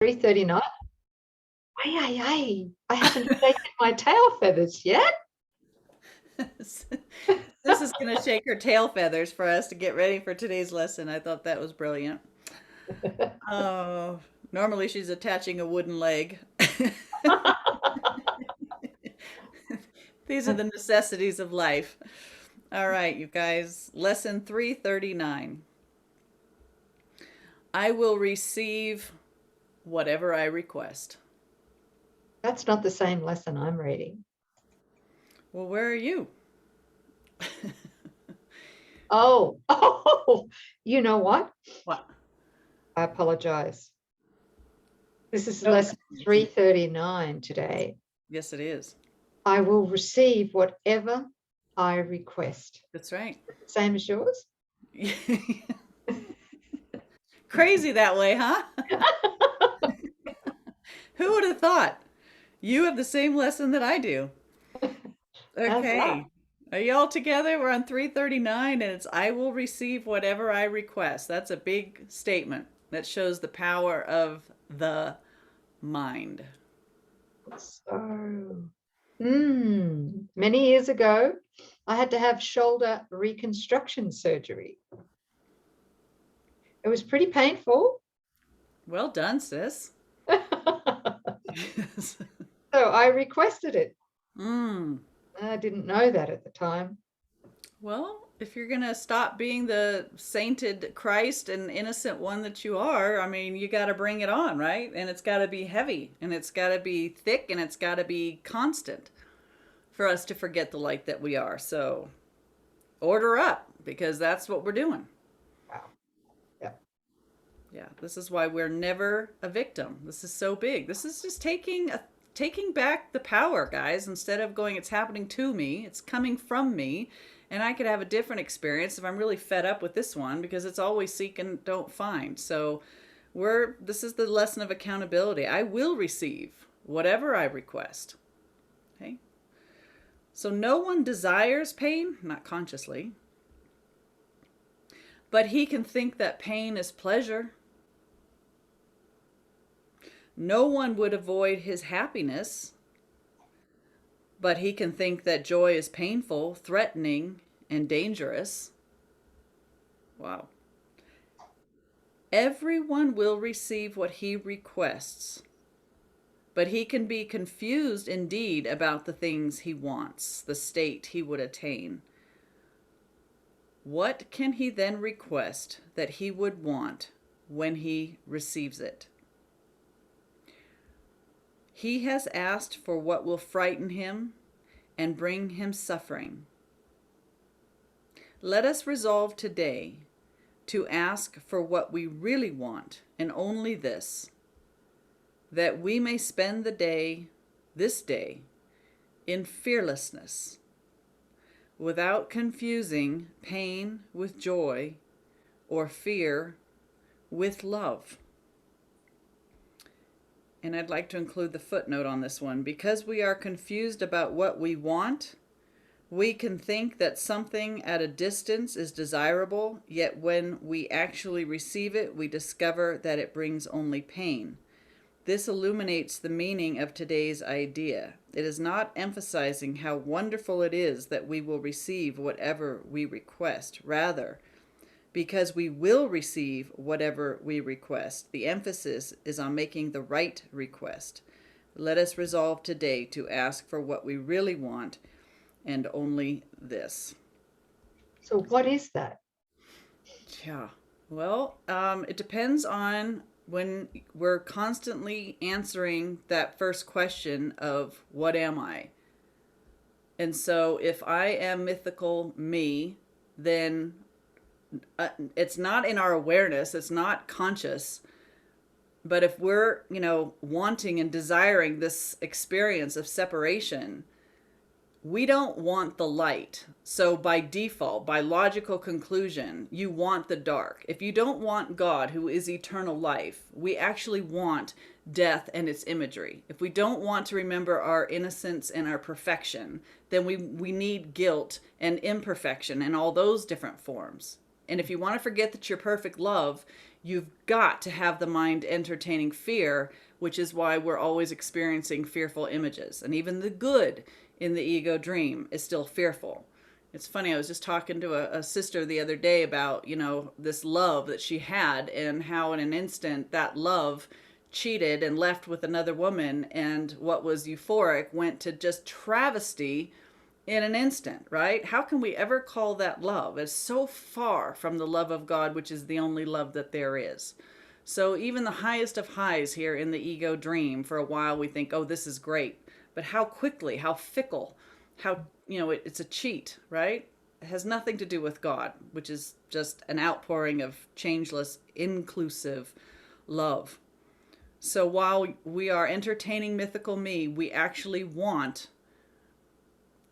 3:39. I haven't shaken my tail feathers yet. This is going to shake her tail feathers for us to get ready for today's lesson. I thought that was brilliant. Oh, normally she's attaching a wooden leg. These are the necessities of life. All right, you guys. Lesson 339. I will receive whatever I request. That's not the same lesson I'm reading. Well, where are you? Oh, you know what? What? I apologize. This is Oh, lesson 339 today. yes, it is. I will receive whatever I request. That's right. Same as yours? Crazy that way, huh? Who would have thought? You have the same lesson that I do. How's that? Okay. Are you all together? We're on 339 and it's I will receive whatever I request. That's a big statement that shows the power of the mind. So, many years ago, I had to have shoulder reconstruction surgery. It was pretty painful. Well done, sis. So I requested it. Mm. I didn't know that at the time. Well, if you're going to stop being the sainted Christ and innocent one that you are, I mean, you got to bring it on, right? And it's got to be heavy and it's got to be thick and it's got to be constant for us to forget the light that we are. So order up because that's what we're doing. Wow. Yeah. Yeah, this is why we're never a victim. This is so big. This is just taking back the power, guys. Instead of going, it's happening to me, it's coming from me, and I could have a different experience if I'm really fed up with this one because it's always seek and don't find. So this is the lesson of accountability. I will receive whatever I request. Okay? So no one desires pain, not consciously, but he can think that pain is pleasure. No one would avoid his happiness, but he can think that joy is painful, threatening, and dangerous. Wow. Everyone will receive what he requests, but he can be confused indeed about the things he wants, the state he would attain. What can he then request that he would want when he receives it? He has asked for what will frighten him and bring him suffering. Let us resolve today to ask for what we really want, and only this, that we may spend this day, in fearlessness, without confusing pain with joy or fear with love. And I'd like to include the footnote on this one. Because we are confused about what we want, we can think that something at a distance is desirable, yet when we actually receive it, we discover that it brings only pain. This illuminates the meaning of today's idea. It is not emphasizing how wonderful it is that we will receive whatever we request. Rather, because we will receive whatever we request, the emphasis is on making the right request. Let us resolve today to ask for what we really want, and only this. So what is that? Yeah. Well, it depends on when we're constantly answering that first question of what am I? And so if I am mythical me, then it's not in our awareness, it's not conscious, but if we're wanting and desiring this experience of separation, we don't want the light. So by default, by logical conclusion, you want the dark. If you don't want God, who is eternal life, we actually want death and its imagery. If we don't want to remember our innocence and our perfection, then we need guilt and imperfection and all those different forms. And if you want to forget that you're perfect love, you've got to have the mind entertaining fear, which is why we're always experiencing fearful images. And even the good in the ego dream is still fearful. It's funny, I was just talking to a sister the other day about, this love that she had and how in an instant that love cheated and left with another woman, and what was euphoric went to just travesty in an instant, right? How can we ever call that love? It's so far from the love of God, which is the only love that there is. So even the highest of highs here in the ego dream, for a while we think, oh, this is great. But how quickly, how fickle, how, it's a cheat, right? It has nothing to do with God, which is just an outpouring of changeless, inclusive love. So while we are entertaining mythical me, we actually want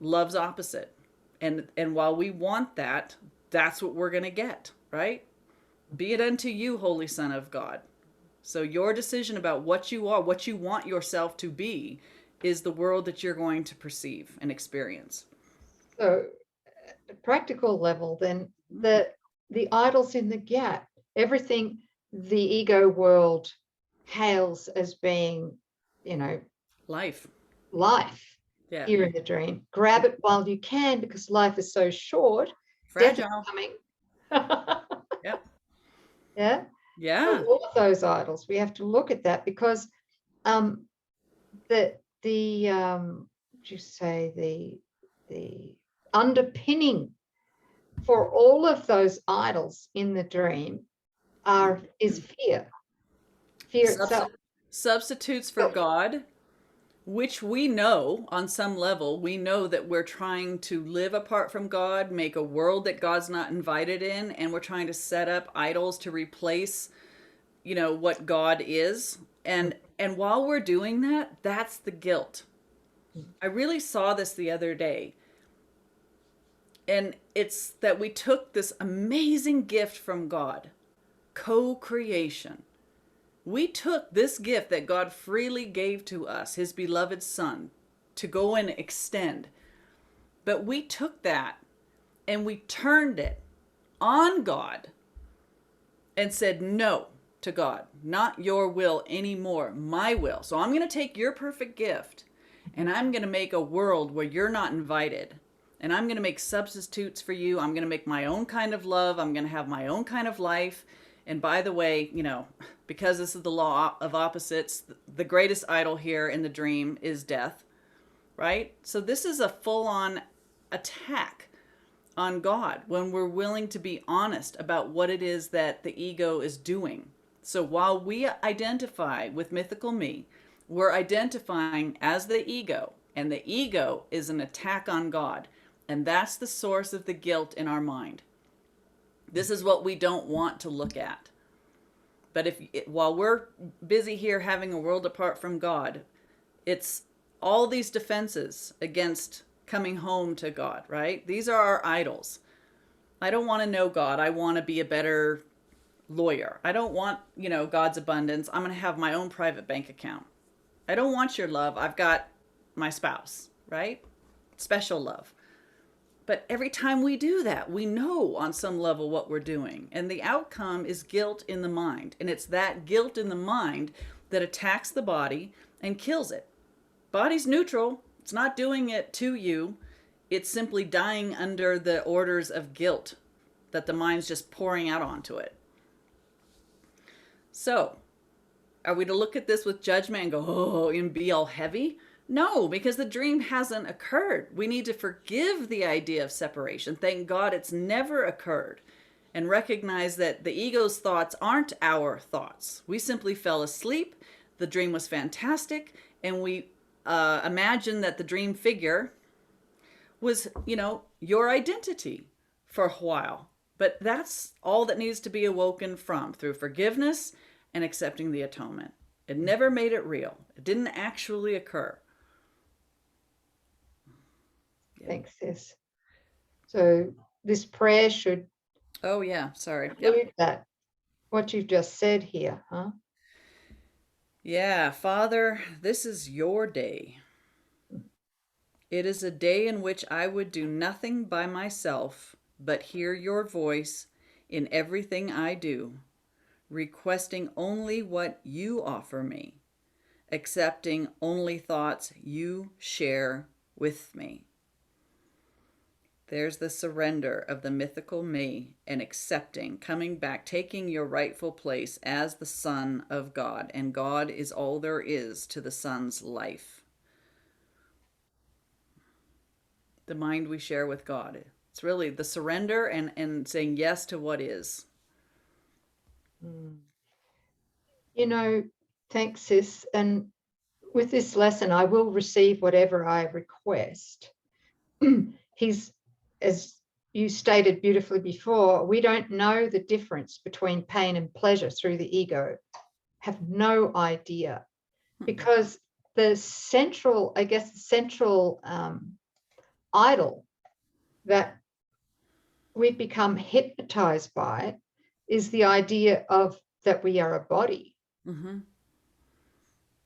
love's opposite. And while we want that, that's what we're going to get, right? Be it unto you, Holy Son of God. So your decision about what you are, what you want yourself to be, is the world that you're going to perceive and experience. So, at a practical level, then the idols in the gap, everything the ego world hails as being, life. Yeah. Here in the dream. Grab it while you can, because life is so short. Fragile. Death is coming. Yep. Yeah. Yeah. So all of those idols, we have to look at that, because the underpinning for all of those idols in the dream is fear. Fear itself. Substitutes for God, which we know on some level, we know that we're trying to live apart from God, make a world that God's not invited in, and we're trying to set up idols to replace, what God is. And while we're doing that, that's the guilt. I really saw this the other day. And it's that we took this amazing gift from God, co-creation. We took this gift that God freely gave to us, his beloved Son, to go and extend. But we took that and we turned it on God and said no to God. Not your will anymore, my will. So I'm going to take your perfect gift and I'm going to make a world where you're not invited. And I'm going to make substitutes for you. I'm going to make my own kind of love. I'm going to have my own kind of life. And by the way, because this is the law of opposites, the greatest idol here in the dream is death, right? So this is a full-on attack on God when we're willing to be honest about what it is that the ego is doing. So while we identify with mythical me, we're identifying as the ego, and the ego is an attack on God. And that's the source of the guilt in our mind. This is what we don't want to look at. But while we're busy here having a world apart from God, it's all these defenses against coming home to God, right? These are our idols. I don't want to know God. I want to be a better lawyer. I don't want, God's abundance. I'm going to have my own private bank account. I don't want your love. I've got my spouse, right? Special love. But every time we do that, we know on some level what we're doing. And the outcome is guilt in the mind. And it's that guilt in the mind that attacks the body and kills it. Body's neutral. It's not doing it to you. It's simply dying under the orders of guilt that the mind's just pouring out onto it. So, are we to look at this with judgment and go, oh, and be all heavy? No, because the dream hasn't occurred. We need to forgive the idea of separation. Thank God it's never occurred. And recognize that the ego's thoughts aren't our thoughts. We simply fell asleep. The dream was fantastic. And we imagined that the dream figure was, your identity for a while. But that's all that needs to be awoken from through forgiveness and accepting the atonement. It never made it real. It didn't actually occur. Thanks, sis. So this prayer should include that, what you've just said here, huh? Yeah, Father, this is your day. It is a day in which I would do nothing by myself but hear your voice in everything I do. requesting only what you offer me, accepting only thoughts you share with me. There's the surrender of the mythical me and accepting, coming back, taking your rightful place as the Son of God. And God is all there is to the Son's life. The mind we share with God. It's really the surrender and saying yes to what is. You know, thanks, sis. And with this lesson, I will receive whatever I request. He's, as you stated beautifully before, we don't know the difference between pain and pleasure through the ego, have no idea, because the central, I guess, the central idol that we've become hypnotized by is the idea of that we are a body. Mm-hmm.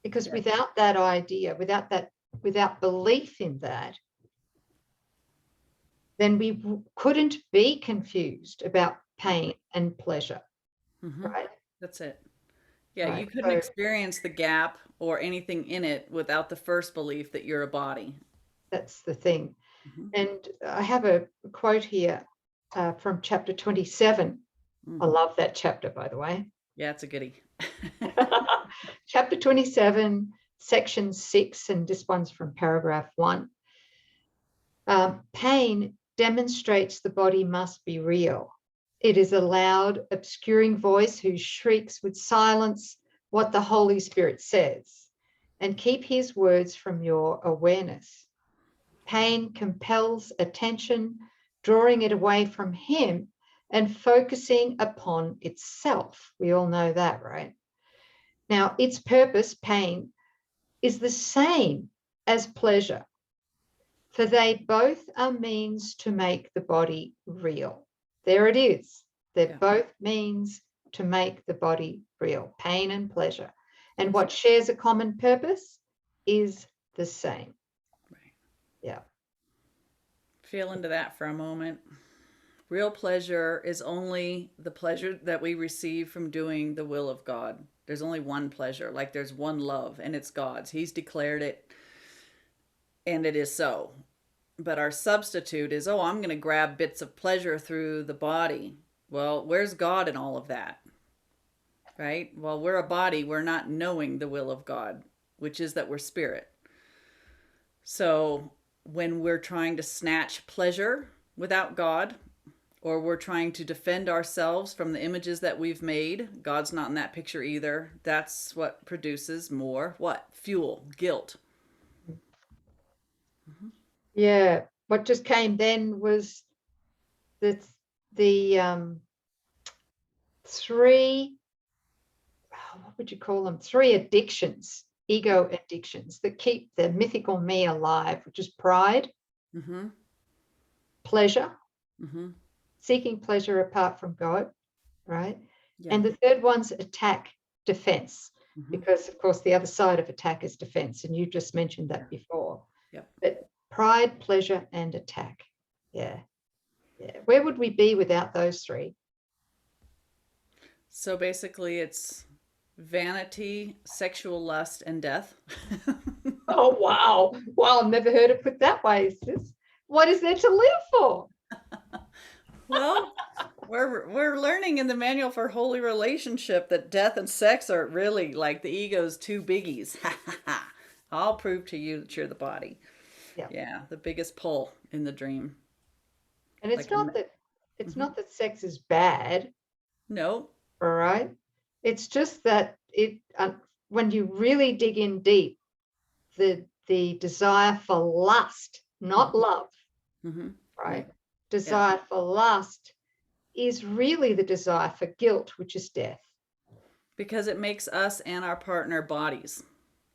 Because without that idea, without belief in that, then we couldn't be confused about pain and pleasure. Mm-hmm. Right? That's it. Yeah, Right. you couldn't experience the gap or anything in it without the first belief that you're a body. That's the thing. Mm-hmm. And I have a quote here from chapter 27. I love that chapter, by the way. Yeah, it's a goodie. Chapter 27, section 6, and this one's from paragraph 1. Pain demonstrates the body must be real. It is a loud, obscuring voice whose shrieks would silence what the Holy Spirit says and keep his words from your awareness. Pain compels attention, drawing it away from him and focusing upon itself. We all know that, right? Now, its purpose, pain, is the same as pleasure, for they both are means to make the body real. There it is. They're both means to make the body real, pain and pleasure. And what shares a common purpose is the same. Right. Yeah. Feel into that for a moment. Real pleasure is only the pleasure that we receive from doing the will of God. There's only one pleasure, like there's one love, and it's God's. He's declared it, and it is so. But our substitute is, I'm going to grab bits of pleasure through the body. Well, where's God in all of that? Right? Well, we're a body. We're not knowing the will of God, which is that we're spirit. So when we're trying to snatch pleasure without God, or we're trying to defend ourselves from the images that we've made, God's not in that picture either. That's what produces more, fuel, guilt. Mm-hmm. Yeah. What just came then was the three, what would you call them? 3 addictions, ego addictions that keep the mythical me alive, which is pride, pleasure, seeking pleasure apart from God, right? Yeah. And the third one's attack, defense, because of course the other side of attack is defense, and you just mentioned that before. Yeah. But pride, pleasure, and attack. Yeah. Yeah. Where would we be without those 3? So basically it's vanity, sexual lust, and death. Oh, wow. Well, I've never heard it put that way, sis. What is there to live for? Well, we're learning in the Manual for Holy Relationship that death and sex are really like the ego's 2 biggies. I'll prove to you that you're the body. Yeah, the biggest pull in the dream. And it's not that sex is bad. No. All right. It's just that when you really dig in deep, the desire for lust, not love, right? Desire for lust is really the desire for guilt, which is death. Because it makes us and our partner bodies.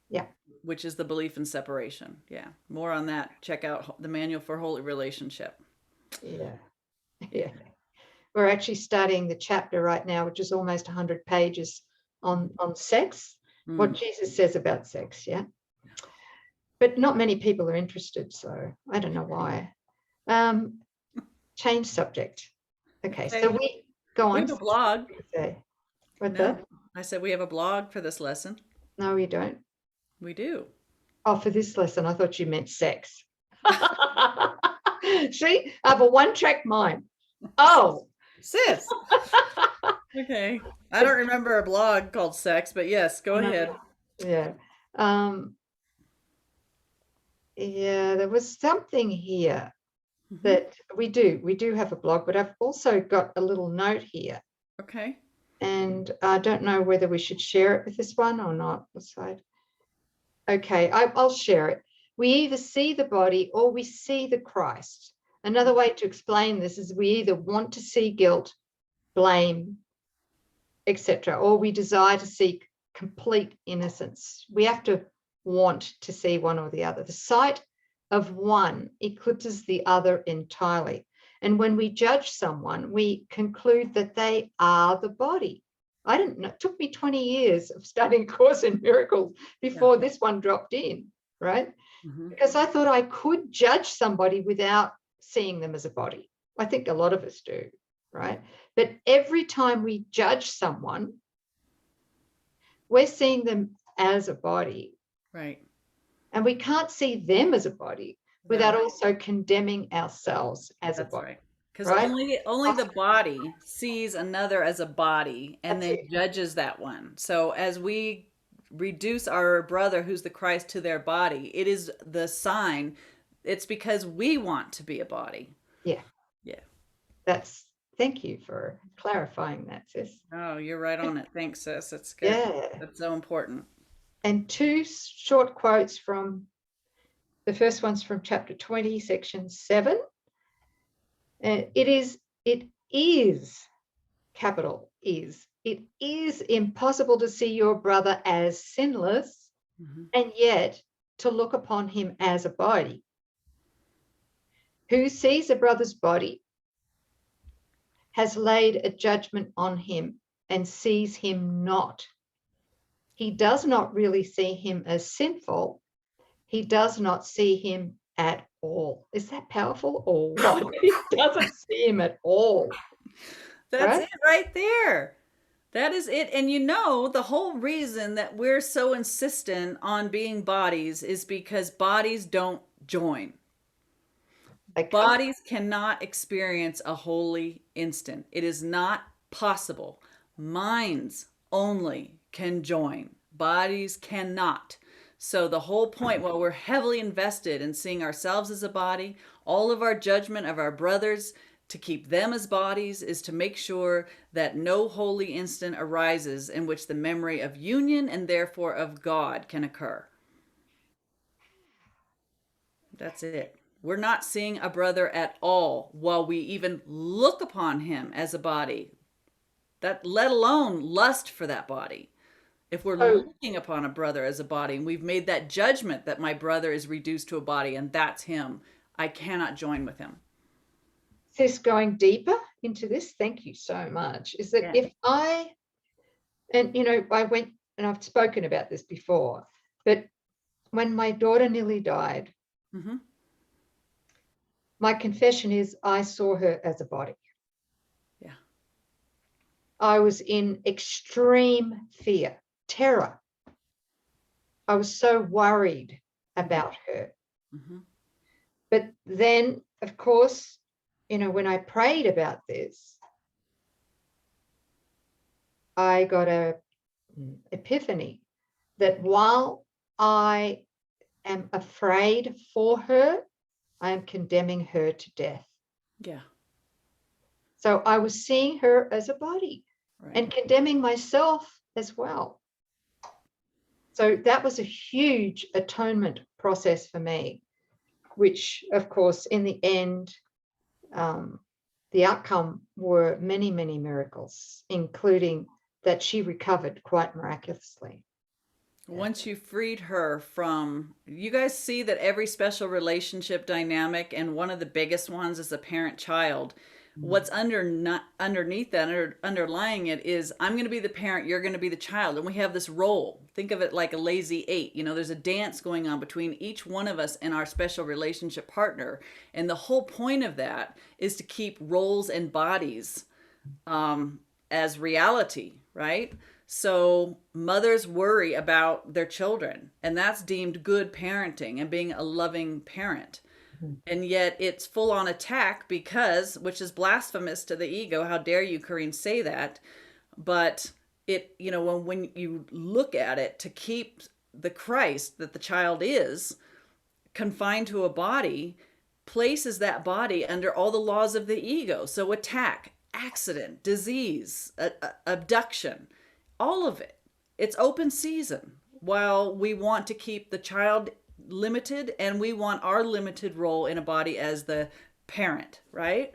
Yeah. Which is the belief in separation. Yeah. More on that. Check out the Manual for Holy Relationship. Yeah. Yeah. We're actually studying the chapter right now, which is almost 100 pages on sex, what Jesus says about sex. Yeah. But not many people are interested, so I don't know why. Change subject. Okay, so we go on. We have a blog. What No, the? I said we have a blog for this lesson. No, we don't. We do. Oh, for this lesson, I thought you meant sex. See, I have a one-track mind. Oh, Sis. Okay. I don't remember a blog called Sex, but yes, go ahead. yeah. Um, yeah, there was something here that we do have a blog, but I've also got a little note here. Okay. And I don't know whether we should share it with this one or not. Okay, I'll share it. We either see the body or we see the Christ. Another way to explain this is we either want to see guilt, blame, etc., or we desire to seek complete innocence. We have to want to see one or the other. The sight of one eclipses the other entirely. And when we judge someone, we conclude that they are the body. I didn't know, it took me 20 years of studying Course in Miracles before this one dropped in, right? Because I thought I could judge somebody without seeing them as a body. I think a lot of us do, right? But every time we judge someone, we're seeing them as a body. Right. And we can't see them as a body without also condemning ourselves as a body. Right. Because right? only the body sees another as a body and then judges that one. So as we reduce our brother who's the Christ to their body, it is the sign. It's because we want to be a body. Yeah. Yeah. Thank you for clarifying that, sis. Oh, you're right on it. Thanks, sis. That's good. Yeah. That's so important. And two short quotes from the first one's from chapter 20, section 7. It is, capital is, it is impossible to see your brother as sinless and yet to look upon him as a body. Who sees a brother's body has laid a judgment on him and sees him not. He does not really see him as sinful. He does not see him at all. Is that powerful or what? He doesn't see him at all. That's it right there. That is it. And you know, the whole reason that we're so insistent on being bodies is because bodies don't join. Bodies cannot experience a holy instant. It is not possible. Minds only can join. Bodies cannot. So the whole point, while we're heavily invested in seeing ourselves as a body, all of our judgment of our brothers to keep them as bodies is to make sure that no holy instant arises in which the memory of union and therefore of God can occur. That's it. We're not seeing a brother at all while we even look upon him as a body, that let alone lust for that body. If we're looking upon a brother as a body and we've made that judgment that my brother is reduced to a body and that's him, I cannot join with him. Sis, going deeper into this, thank you so much, is that if I went, and I've spoken about this before, but when my daughter nearly died, my confession is I saw her as a body. Yeah. I was in extreme fear, terror. I was so worried about her. But then, of course, when I prayed about this, I got an epiphany that while I am afraid for her, I am condemning her to death. Yeah. So I was seeing her as a body and condemning myself as well. So that was a huge atonement process for me, which, of course, in the end, the outcome were many, many miracles, including that she recovered quite miraculously. Once you freed her from, you guys see that every special relationship dynamic, and one of the biggest ones is a parent-child. What's underneath that, underlying it is, I'm going to be the parent, you're going to be the child. And we have this role. Think of it like a lazy 8. There's a dance going on between each one of us and our special relationship partner. And the whole point of that is to keep roles and bodies as reality, right? So mothers worry about their children, and that's deemed good parenting and being a loving parent. Mhm. And yet it's full on attack because, which is blasphemous to the ego. How dare you, Coreen, say that? But it, when you look at it, to keep the Christ that the child is confined to a body places that body under all the laws of the ego. So attack, accident, disease, abduction, all of it. It's open season. While we want to keep the child limited and we want our limited role in a body as the parent, right?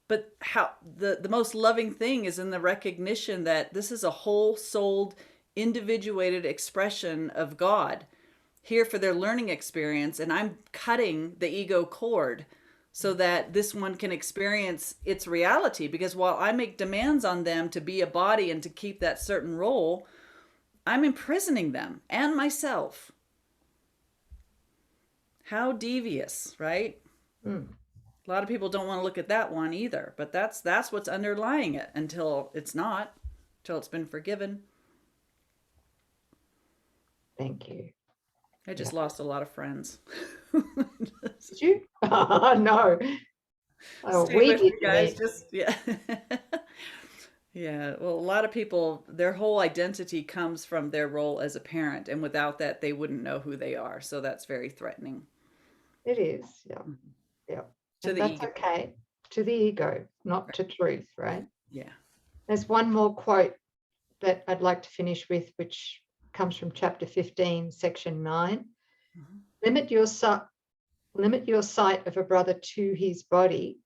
But how the most loving thing is in the recognition that this is a whole-souled, individuated expression of God here for their learning experience, and I'm cutting the ego cord so that this one can experience its reality. Because while I make demands on them to be a body and to keep that certain role, I'm imprisoning them and myself. How devious, right? Mm. A lot of people don't want to look at that one either, but that's what's underlying it until it's not, until it's been forgiven. Thank you. I just lost a lot of friends. Did you? No. Oh, Stay we with did, you guys. Just yeah. Yeah. Well, a lot of people, their whole identity comes from their role as a parent, and without that, they wouldn't know who they are. So that's very threatening. It is. Yeah. Yeah. To And the that's ego. okay. To the ego, not Right. to truth, right? Yeah. There's one more quote that I'd like to finish with, which comes from chapter 15, section 9. Mhm. Limit your sight of a brother to his body,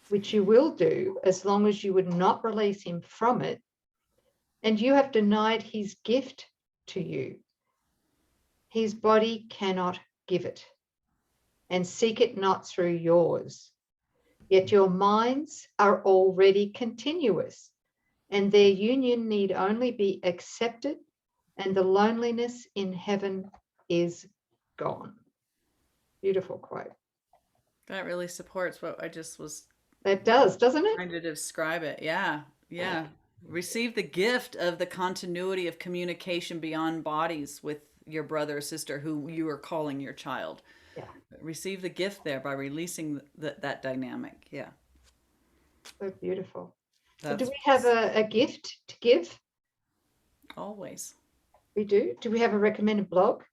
which you will do as long as you would not release him from it, and you have denied his gift to you. His body cannot give it, and seek it not through yours. Yet your minds are already continuous, and their union need only be accepted, and the loneliness in heaven is gone. Beautiful quote. That really supports what I just was That does, doesn't it? trying to describe it. Yeah. Yeah. Receive the gift of the continuity of communication beyond bodies with your brother or sister who you are calling your child. Yeah. Receive the gift there by releasing that dynamic. Yeah. So beautiful. So do That's we have a gift to give? always. We do. Do we have a recommended blog?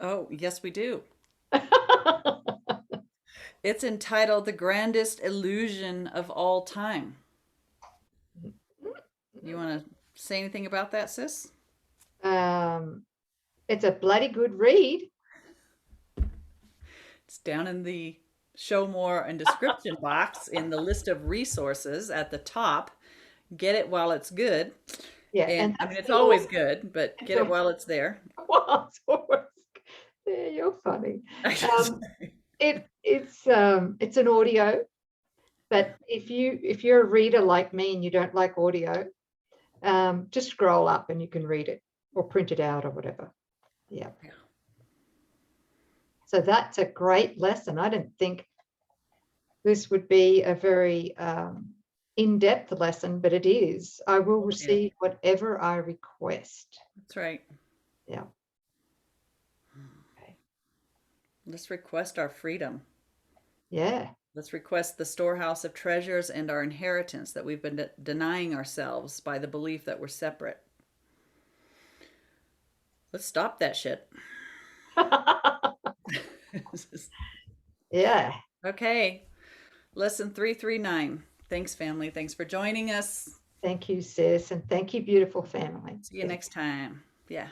Oh, yes, we do. It's entitled The Grandest Illusion of All Time. You want to say anything about that, sis? It's a bloody good read. It's down in the show more and description box in the list of resources at the top. Get it while it's good. Yeah, And I that's mean, it's the always author. good, but get it while it's there. It's always- yeah, you're funny. It's an audio, but if you're a reader like me and you don't like audio, just scroll up and you can read it or print it out or whatever. Yeah. Yeah. So that's a great lesson. I didn't think this would be a very in-depth lesson, but it is. I will receive whatever I request. That's right. Yeah. Okay. Let's request our freedom. Yeah. Let's request the storehouse of treasures and our inheritance that we've been denying ourselves by the belief that we're separate. Let's stop that shit. Yeah. Okay. Lesson 339. Thanks, family. Thanks for joining us. Thank you, sis. And thank you, beautiful family. See you next time. Yeah.